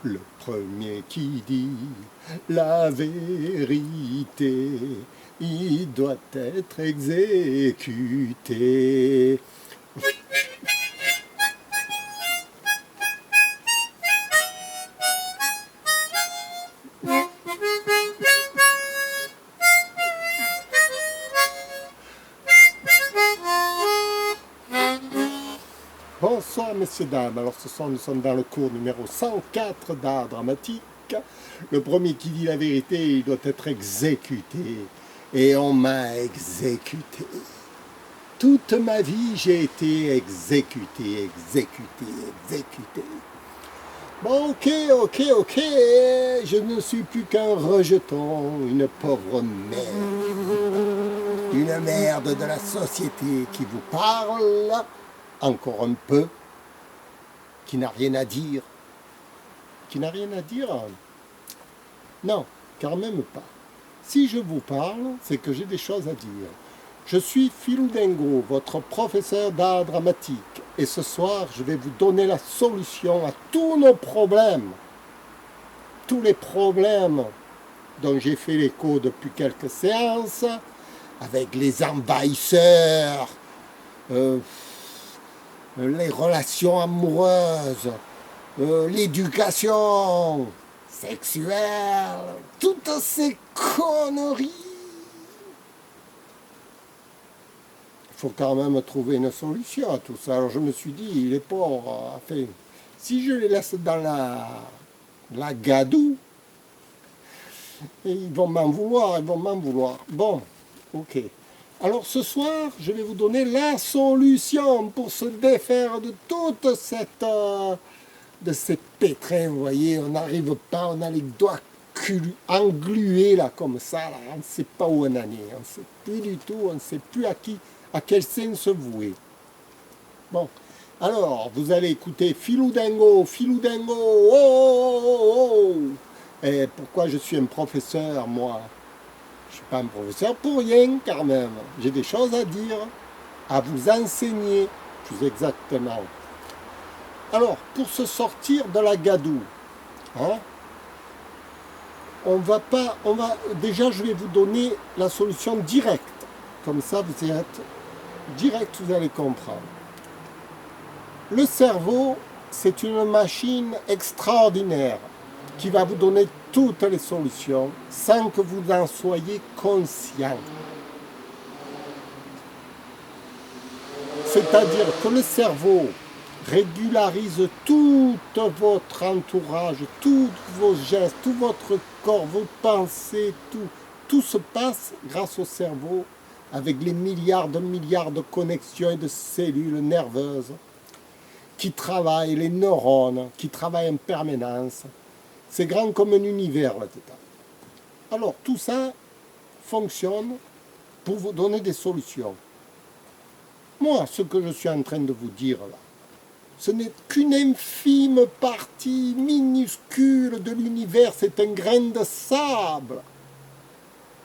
Le premier qui dit la vérité, il doit être exécuté. Bonsoir messieurs, dames. Alors ce soir nous sommes dans le cours numéro 104 d'art dramatique. Le premier qui dit la vérité, il doit être exécuté. Et on m'a exécuté. Toute ma vie, j'ai été exécuté. Bon, ok. Je ne suis plus qu'un rejeton, une pauvre merde. Une merde de la société qui vous parle encore un peu, qui n'a rien à dire. Non, quand même pas. Si je vous parle, c'est que j'ai des choses à dire. Je suis Philou Dingo, votre professeur d'art dramatique, et ce soir, je vais vous donner la solution à tous nos problèmes. Tous les problèmes dont j'ai fait l'écho depuis quelques séances, avec les envahisseurs, les relations amoureuses, l'éducation sexuelle, toutes ces conneries. Il faut quand même trouver une solution à tout ça. Alors je me suis dit, les pauvres, enfin, si je les laisse dans la gadoue, ils vont m'en vouloir. Bon, ok. Alors ce soir, je vais vous donner la solution pour se défaire de toute de ces pétrins, vous voyez, on n'arrive pas, on a les doigts englués là comme ça, là, on ne sait pas où on en est, on ne sait plus du tout, on ne sait plus à quel sein se vouer. Bon, alors vous allez écouter Philou Dingo, oh. Et pourquoi je suis un professeur, moi? Je ne suis pas un professeur pour rien, quand même. J'ai des choses à dire, à vous enseigner, plus exactement. Alors, pour se sortir de la gadoue, déjà, je vais vous donner la solution directe. Comme ça, vous allez comprendre. Le cerveau, c'est une machine extraordinaire qui va vous donner toutes les solutions sans que vous en soyez conscient. C'est-à-dire que le cerveau régularise tout votre entourage, tous vos gestes, tout votre corps, vos pensées, tout se passe grâce au cerveau avec les milliards de connexions et de cellules nerveuses qui travaillent, les neurones qui travaillent en permanence. C'est grand comme un univers là-dedans. Alors tout ça fonctionne pour vous donner des solutions. Moi, ce que je suis en train de vous dire là, ce n'est qu'une infime partie minuscule de l'univers, c'est un grain de sable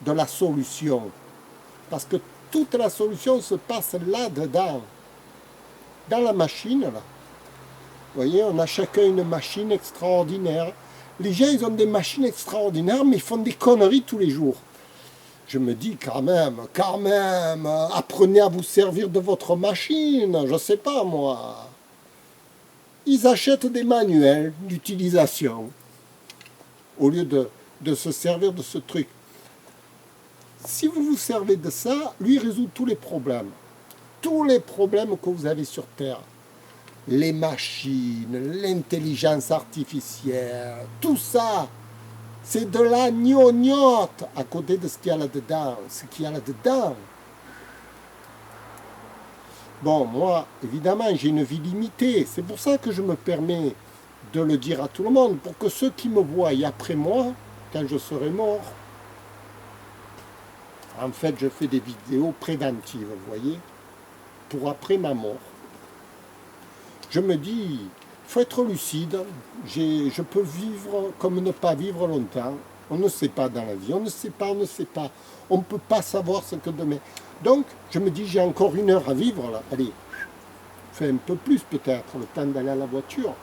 de la solution. Parce que toute la solution se passe là-dedans, dans la machine là. Vous voyez, on a chacun une machine extraordinaire. Les gens, ils ont des machines extraordinaires, mais ils font des conneries tous les jours. Je me dis, quand même, apprenez à vous servir de votre machine, je ne sais pas moi. Ils achètent des manuels d'utilisation au lieu de se servir de ce truc. Si vous vous servez de ça, lui résout tous les problèmes. Tous les problèmes que vous avez sur Terre. Les machines, l'intelligence artificielle, tout ça, c'est de la gnognotte à côté de ce qu'il y a là-dedans. Bon, moi, évidemment, j'ai une vie limitée. C'est pour ça que je me permets de le dire à tout le monde, pour que ceux qui me voient après moi, quand je serai mort, en fait, je fais des vidéos préventives, vous voyez, pour après ma mort. Je me dis, il faut être lucide, je peux vivre comme ne pas vivre longtemps. On ne sait pas dans la vie, on ne sait pas. On ne peut pas savoir ce que demain. Donc, je me dis, j'ai encore 1 heure à vivre là. Allez, fais un peu plus peut-être, le temps d'aller à la voiture.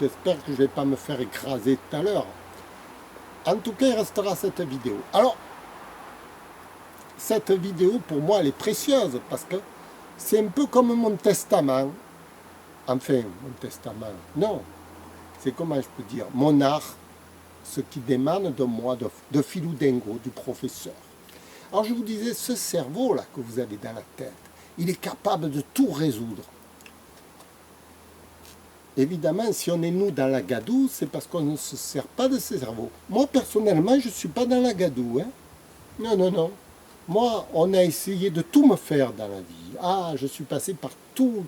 J'espère que je ne vais pas me faire écraser tout à l'heure. En tout cas, il restera cette vidéo. Alors, cette vidéo, pour moi, elle est précieuse parce que c'est un peu comme mon testament. Enfin, mon testament, non. C'est comment je peux dire, mon art, ce qui démane de moi, de Philou Dingo, du professeur. Alors je vous disais, ce cerveau-là que vous avez dans la tête, il est capable de tout résoudre. Évidemment, si on est nous dans la gadoue, c'est parce qu'on ne se sert pas de ce cerveau. Moi, personnellement, je ne suis pas dans la gadoue. Hein. Non, non, non. Moi, on a essayé de tout me faire dans la vie. Ah, je suis passé par tous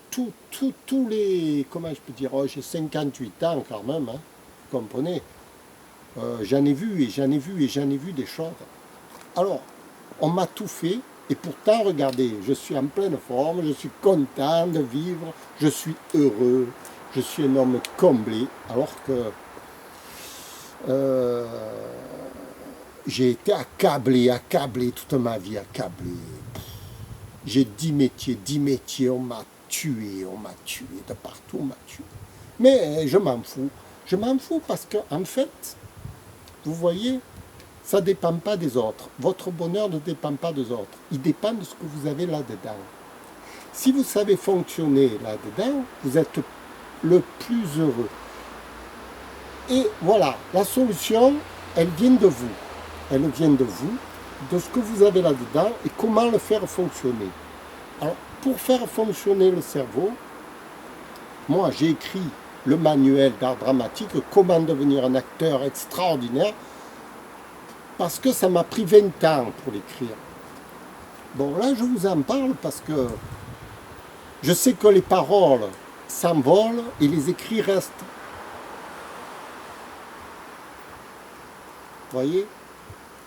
les... Comment je peux dire, oh, j'ai 58 ans quand même, hein, vous comprenez. J'en ai vu et j'en ai vu et j'en ai vu des choses. Alors, on m'a tout fait et pourtant, regardez, je suis en pleine forme, je suis content de vivre, je suis heureux, je suis un homme comblé, alors que j'ai été accablé toute ma vie, accablé. J'ai 10 métiers, on m'a tué de partout, on m'a tué. Mais je m'en fous parce que en fait, vous voyez, ça ne dépend pas des autres. Votre bonheur ne dépend pas des autres. Il dépend de ce que vous avez là-dedans. Si vous savez fonctionner là-dedans, vous êtes le plus heureux. Et voilà, la solution, elle vient de vous. Elle vient de vous, de ce que vous avez là-dedans et comment le faire fonctionner. Alors, pour faire fonctionner le cerveau, moi j'ai écrit le manuel d'art dramatique, comment devenir un acteur extraordinaire, parce que ça m'a pris 20 ans pour l'écrire. Bon, là, je vous en parle parce que je sais que les paroles s'envolent et les écrits restent. Vous voyez?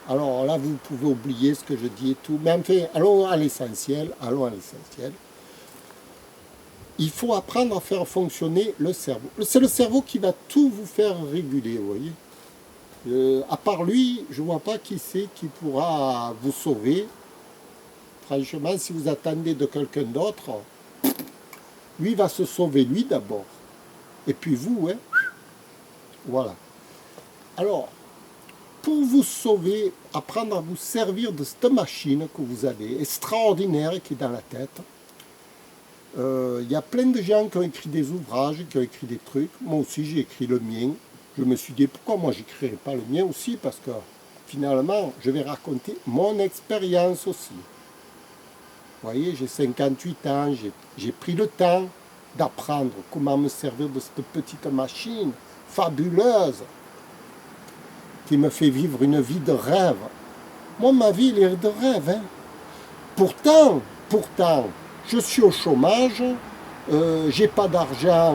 Alors là, vous pouvez oublier ce que je dis et tout. Mais enfin, allons à l'essentiel. Il faut apprendre à faire fonctionner le cerveau. C'est le cerveau qui va tout vous faire réguler, vous voyez. À part lui, je ne vois pas qui c'est qui pourra vous sauver. Franchement, si vous attendez de quelqu'un d'autre, lui va se sauver lui d'abord. Et puis vous, hein. Voilà. Alors, pour vous sauver, apprendre à vous servir de cette machine que vous avez, extraordinaire, qui est dans la tête. Il y a plein de gens qui ont écrit des ouvrages, qui ont écrit des trucs. Moi aussi, j'ai écrit le mien. Je me suis dit, pourquoi moi, j'écrirais pas le mien aussi? Parce que, finalement, je vais raconter mon expérience aussi. Vous voyez, j'ai 58 ans, j'ai pris le temps d'apprendre comment me servir de cette petite machine fabuleuse qui me fait vivre une vie de rêve. Moi, ma vie, elle est de rêve. Hein. Pourtant, je suis au chômage, j'ai pas d'argent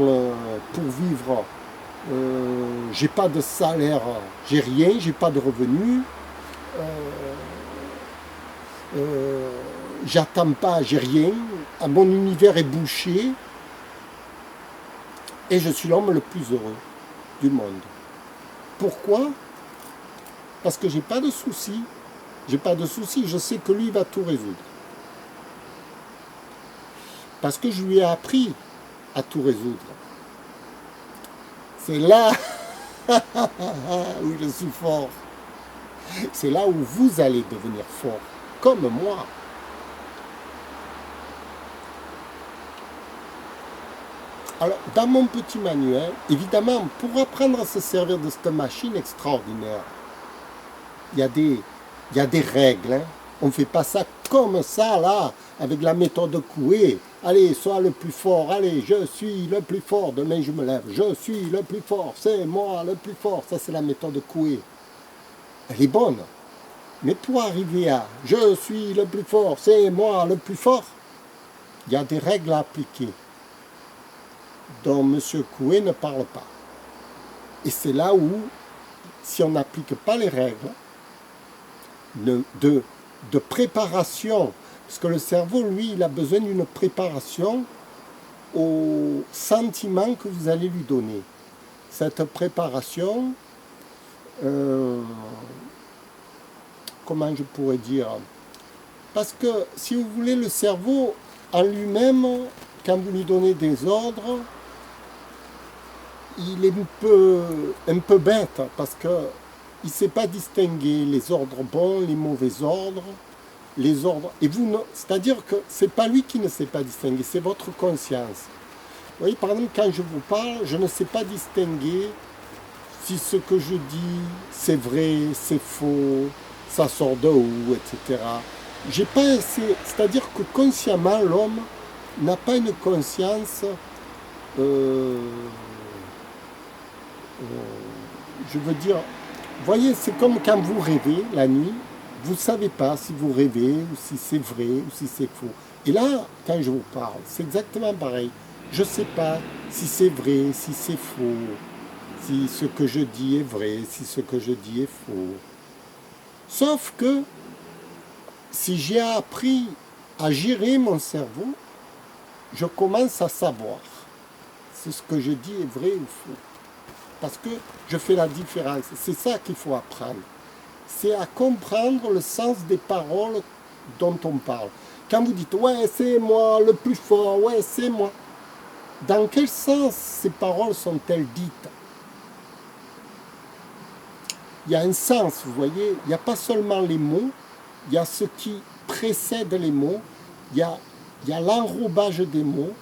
pour vivre, j'ai pas de salaire, j'ai rien, j'ai pas de revenus, j'attends pas, j'ai rien, mon univers est bouché, et je suis l'homme le plus heureux du monde. Pourquoi? Parce que j'ai pas de soucis. Je sais que lui va tout résoudre. Parce que je lui ai appris à tout résoudre. C'est là où je suis fort. C'est là où vous allez devenir fort, comme moi. Alors, dans mon petit manuel, évidemment, pour apprendre à se servir de cette machine extraordinaire, il y a des règles. Hein. On ne fait pas ça comme ça, là, avec la méthode Coué. Allez, sois le plus fort. Allez, je suis le plus fort. Demain, je me lève. Je suis le plus fort. C'est moi le plus fort. Ça, c'est la méthode Coué. Elle est bonne. Mais pour arriver à « je suis le plus fort, c'est moi le plus fort », il y a des règles à appliquer dont M. Coué ne parle pas. Et c'est là où, si on n'applique pas les règles de préparation, parce que le cerveau, lui, il a besoin d'une préparation au sentiment que vous allez lui donner. Cette préparation, comment je pourrais dire? Parce que, si vous voulez, le cerveau, en lui-même, quand vous lui donnez des ordres, il est un peu bête parce que il ne sait pas distinguer les ordres bons, les mauvais ordres, les ordres. Et vous, c'est-à-dire que c'est pas lui qui ne sait pas distinguer, c'est votre conscience. Vous voyez, par exemple, quand je vous parle, je ne sais pas distinguer si ce que je dis, c'est vrai, c'est faux, ça sort de où, etc. J'ai pas assez, c'est-à-dire que consciemment, l'homme n'a pas une conscience, euh, je veux dire, vous voyez, c'est comme quand vous rêvez la nuit, vous ne savez pas si vous rêvez, ou si c'est vrai, ou si c'est faux. Et là, quand je vous parle, c'est exactement pareil. Je ne sais pas si c'est vrai, si c'est faux, si ce que je dis est vrai, si ce que je dis est faux. Sauf que si j'ai appris à gérer mon cerveau, je commence à savoir si ce que je dis est vrai ou faux. Parce que je fais la différence. C'est ça qu'il faut apprendre. C'est à comprendre le sens des paroles dont on parle. Quand vous dites « ouais, c'est moi le plus fort, ouais, c'est moi », dans quel sens ces paroles sont-elles dites? Il y a un sens, vous voyez. Il n'y a pas seulement les mots, il y a ce qui précède les mots, il y a l'enrobage des mots.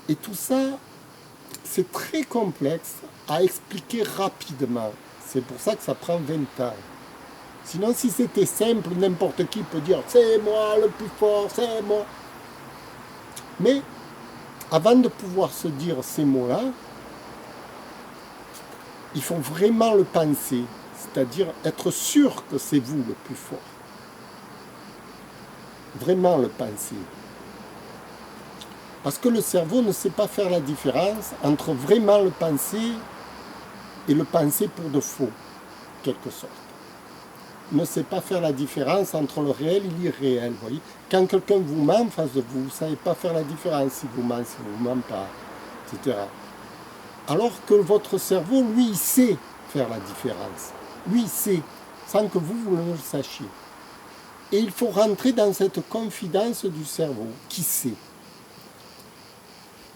Et tout ça, c'est très complexe à expliquer rapidement. C'est pour ça que ça prend 20 ans. Sinon, si c'était simple, n'importe qui peut dire « c'est moi le plus fort, c'est moi ». Mais avant de pouvoir se dire ces mots-là, il faut vraiment le penser, c'est-à-dire être sûr que c'est vous le plus fort. Vraiment le penser. Parce que le cerveau ne sait pas faire la différence entre vraiment le penser et le penser pour de faux, en quelque sorte. Il ne sait pas faire la différence entre le réel et l'irréel. Voyez, quand quelqu'un vous ment en face de vous, vous ne savez pas faire la différence si vous ment, si vous ne ment pas, etc. Alors que votre cerveau, lui, il sait faire la différence. Lui, il sait, sans que vous ne le sachiez. Et il faut rentrer dans cette confidence du cerveau, qui sait.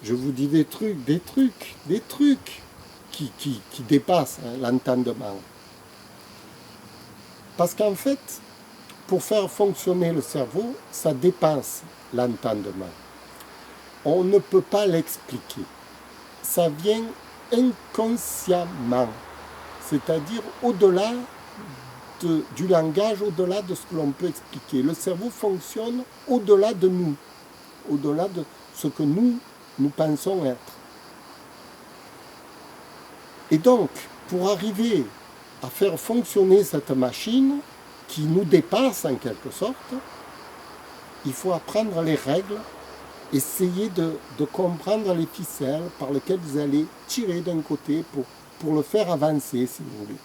Je vous dis des trucs qui dépassent l'entendement. Parce qu'en fait, pour faire fonctionner le cerveau, ça dépasse l'entendement. On ne peut pas l'expliquer. Ça vient inconsciemment, c'est-à-dire au-delà du langage, au-delà de ce que l'on peut expliquer. Le cerveau fonctionne au-delà de nous, au-delà de ce que nous pensons être. Et donc, pour arriver à faire fonctionner cette machine qui nous dépasse en quelque sorte, il faut apprendre les règles, essayer de comprendre les ficelles par lesquelles vous allez tirer d'un côté pour le faire avancer, si vous voulez,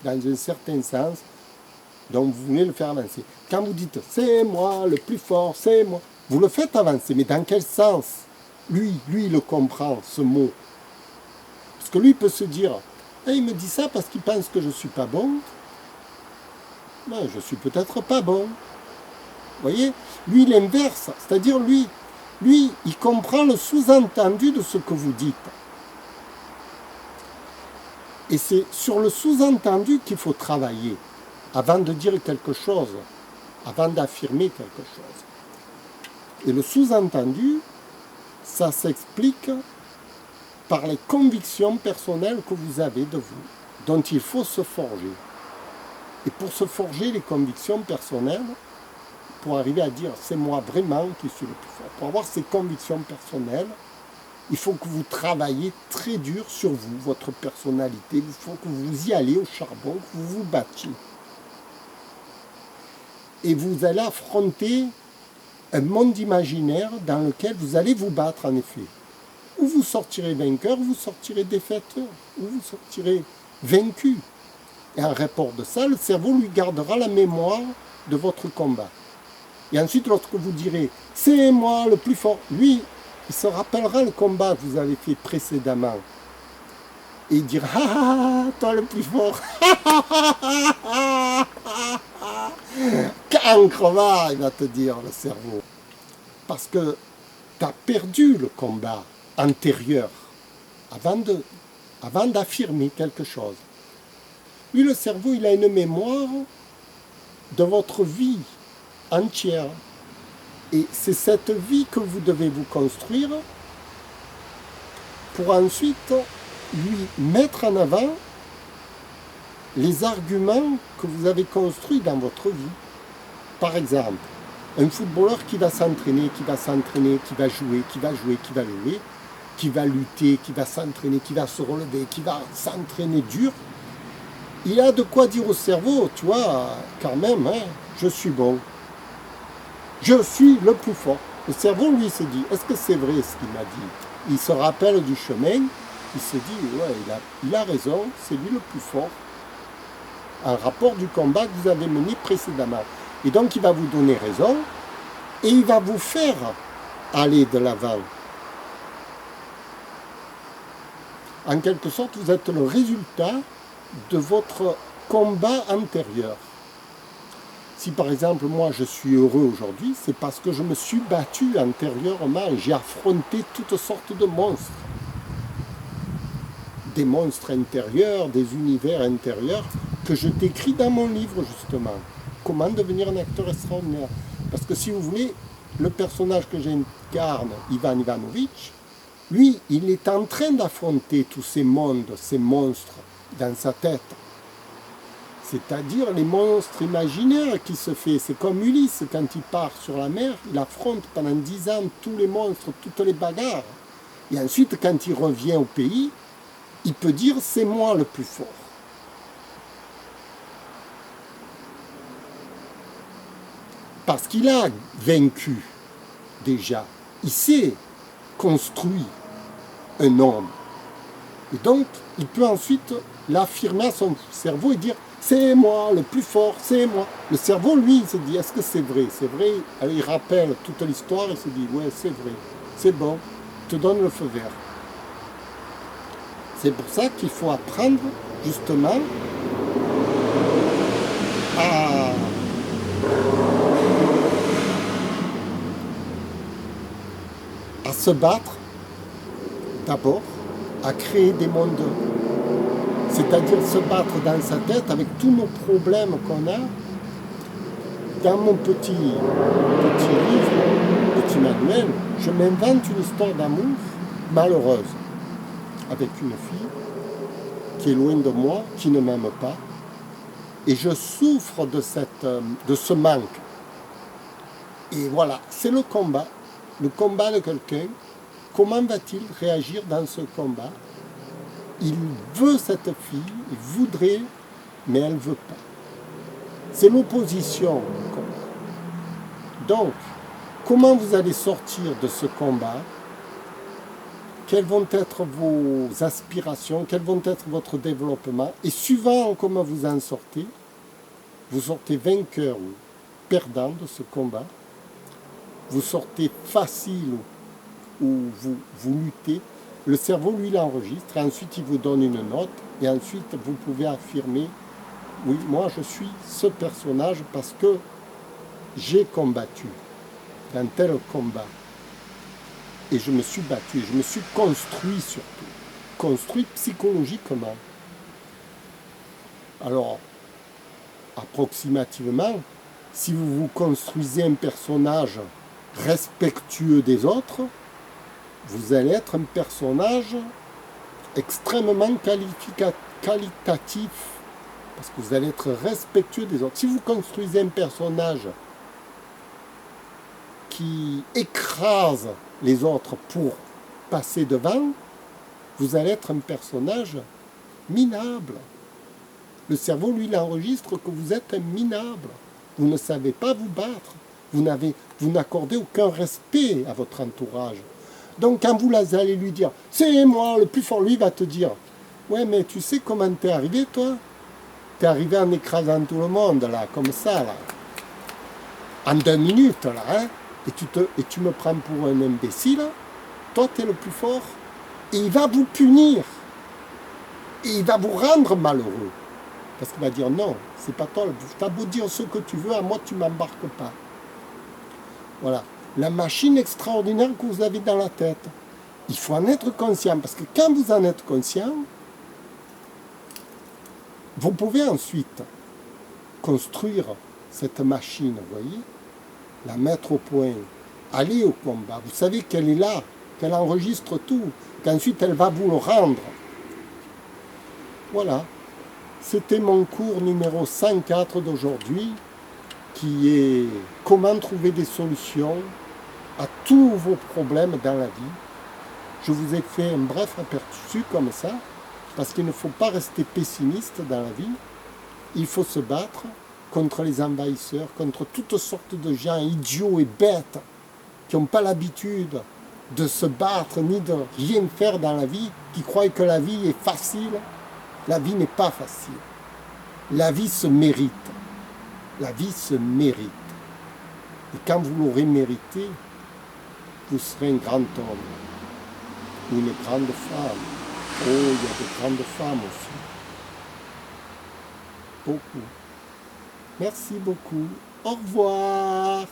dans un certain sens, dont vous voulez le faire avancer. Quand vous dites « c'est moi le plus fort, c'est moi », vous le faites avancer, mais dans quel sens? Lui, il le comprend, ce mot. Parce que lui peut se dire « il me dit ça parce qu'il pense que je ne suis pas bon. Ben, je ne suis peut-être pas bon. » Vous voyez? Lui, l'inverse. C'est-à-dire, lui, il comprend le sous-entendu de ce que vous dites. Et c'est sur le sous-entendu qu'il faut travailler avant de dire quelque chose, avant d'affirmer quelque chose. Et le sous-entendu, ça s'explique par les convictions personnelles que vous avez de vous, dont il faut se forger. Et pour se forger les convictions personnelles, pour arriver à dire c'est moi vraiment qui suis le plus fort, pour avoir ces convictions personnelles, il faut que vous travaillez très dur sur vous, votre personnalité, il faut que vous y allez au charbon, que vous vous battiez. Et vous allez affronter un monde imaginaire dans lequel vous allez vous battre en effet. Ou vous sortirez vainqueur, ou vous sortirez défaiteur, ou vous sortirez vaincu. Et en rapport de ça, le cerveau lui gardera la mémoire de votre combat. Et ensuite, lorsque vous direz « c'est moi le plus fort », lui, il se rappellera le combat que vous avez fait précédemment. Et il dira « ah, ah, ah, toi le plus fort, cancre, va !» il va te dire, le cerveau. Parce que tu as perdu le combat antérieur. Avant avant d'affirmer quelque chose. Lui, le cerveau, il a une mémoire de votre vie entière. Et c'est cette vie que vous devez vous construire pour ensuite lui mettre en avant les arguments que vous avez construits dans votre vie. Par exemple, un footballeur qui va s'entraîner, qui va jouer, qui va lutter, qui va s'entraîner, qui va se relever, qui va s'entraîner dur, il a de quoi dire au cerveau, tu vois, quand même, hein, je suis bon. Je suis le plus fort. Le cerveau, lui, se dit, est-ce que c'est vrai ce qu'il m'a dit? Il se rappelle du chemin, il se dit, ouais, il a raison, c'est lui le plus fort. Un rapport du combat que vous avez mené précédemment. Et donc, il va vous donner raison, et il va vous faire aller de l'avant. En quelque sorte, vous êtes le résultat de votre combat antérieur. Si par exemple, moi, je suis heureux aujourd'hui, c'est parce que je me suis battu antérieurement. J'ai affronté toutes sortes de monstres. Des monstres intérieurs, des univers intérieurs que je décris dans mon livre, justement. Comment devenir un acteur extraordinaire. Parce que si vous voulez, le personnage que j'incarne, Ivan Ivanovic, lui, il est en train d'affronter tous ces mondes, ces monstres dans sa tête. C'est-à-dire les monstres imaginaires qui se fait. C'est comme Ulysse, quand il part sur la mer, il affronte pendant 10 ans tous les monstres, toutes les bagarres. Et ensuite, quand il revient au pays, il peut dire « c'est moi le plus fort ». Parce qu'il a vaincu déjà. Il s'est construit un homme. Et donc, il peut ensuite l'affirmer à son cerveau et dire « c'est moi le plus fort, c'est moi ». Le cerveau, lui, il se dit « est-ce que c'est vrai ?» C'est vrai. Alors, il rappelle toute l'histoire et se dit « ouais, c'est vrai, c'est bon, je te donne le feu vert ». C'est pour ça qu'il faut apprendre, justement, à se battre, d'abord, à créer des mondes, c'est-à-dire se battre dans sa tête avec tous nos problèmes qu'on a. Dans mon petit livre, petit manuel, je m'invente une histoire d'amour malheureuse avec une fille qui est loin de moi, qui ne m'aime pas, et je souffre de ce manque. Et voilà, c'est le combat de quelqu'un. Comment va-t-il réagir dans ce combat? Il veut cette fille, il voudrait, mais elle ne veut pas. C'est l'opposition au combat. Donc, comment vous allez sortir de ce combat? Quelles vont être vos aspirations? Quels vont être votre développement? Et suivant comment vous en sortez, vous sortez vainqueur ou perdant de ce combat. Vous sortez facile ou vous luttez. Le cerveau, lui, l'enregistre, et ensuite il vous donne une note, et ensuite vous pouvez affirmer, oui, moi je suis ce personnage parce que j'ai combattu dans tel combat. Et je me suis battu, je me suis construit surtout, construit psychologiquement. Alors, approximativement, si vous vous construisez un personnage respectueux des autres, vous allez être un personnage extrêmement qualitatif, parce que vous allez être respectueux des autres. Si vous construisez un personnage qui écrase les autres pour passer devant, vous allez être un personnage minable. Le cerveau, lui, il enregistre que vous êtes un minable. Vous ne savez pas vous battre. Vous n'accordez aucun respect à votre entourage. Donc, quand vous allez lui dire « c'est moi le plus fort », lui va te dire « ouais, mais tu sais comment t'es arrivé, toi? T'es arrivé en écrasant tout le monde, là, comme ça, là. En 2 minutes, là, hein? Et tu me prends pour un imbécile. Toi, t'es le plus fort. » Et il va vous punir. Et il va vous rendre malheureux. Parce qu'il va dire « non, c'est pas toi. T'as beau dire ce que tu veux, à moi, tu m'embarques pas. » Voilà. La machine extraordinaire que vous avez dans la tête. Il faut en être conscient. Parce que quand vous en êtes conscient, Vous pouvez ensuite construire cette machine, vous voyez, la mettre au point, aller au combat. Vous savez qu'elle est là, qu'elle enregistre tout, qu'ensuite elle va vous le rendre. Voilà. C'était mon cours numéro 104 d'aujourd'hui, qui est comment trouver des solutions à tous vos problèmes dans la vie. Je vous ai fait un bref aperçu comme ça, parce qu'il ne faut pas rester pessimiste dans la vie. Il faut se battre contre les envahisseurs, contre toutes sortes de gens idiots et bêtes qui n'ont pas l'habitude de se battre ni de rien faire dans la vie, qui croient que la vie est facile. La vie n'est pas facile. La vie se mérite. La vie se mérite. Et quand vous l'aurez mérité, vous serez un grand homme ou une grande femme. Oh, il y a de grandes femmes aussi. Beaucoup. Merci beaucoup. Au revoir.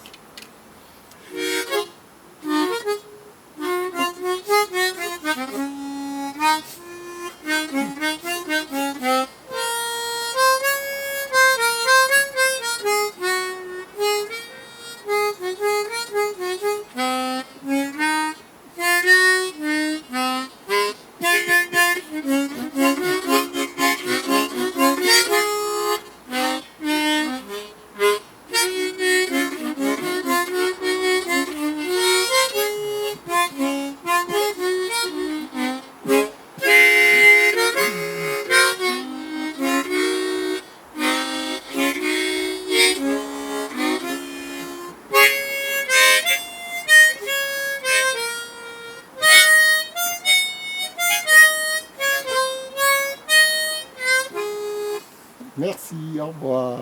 Merci, au revoir.